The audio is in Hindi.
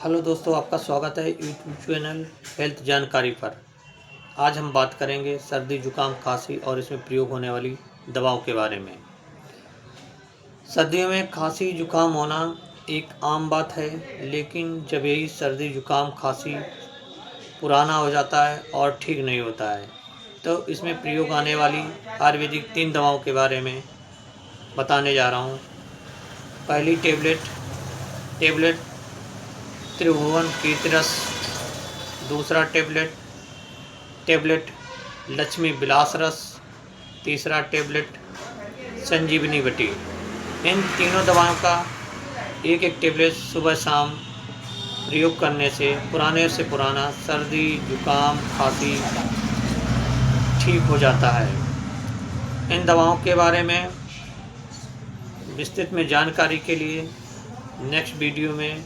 हेलो दोस्तों, आपका स्वागत है यूट्यूब चैनल हेल्थ जानकारी पर। आज हम बात करेंगे सर्दी जुकाम खांसी और इसमें प्रयोग होने वाली दवाओं के बारे में। सर्दियों में खांसी जुकाम होना एक आम बात है, लेकिन जब यही सर्दी जुकाम खांसी पुराना हो जाता है और ठीक नहीं होता है तो इसमें प्रयोग आने वाली आयुर्वेदिक 3 दवाओं के बारे में बताने जा रहा हूँ। पहली टेबलेट त्रिभुवन कीर्तिरस। दूसरा टेबलेट लक्ष्मी विलास रस। तीसरा टेबलेट संजीवनी बटी। इन तीनों दवाओं का एक एक टेबलेट सुबह शाम प्रयोग करने से पुराना सर्दी जुकाम खांसी ठीक हो जाता है। इन दवाओं के बारे में विस्तृत में जानकारी के लिए नेक्स्ट वीडियो में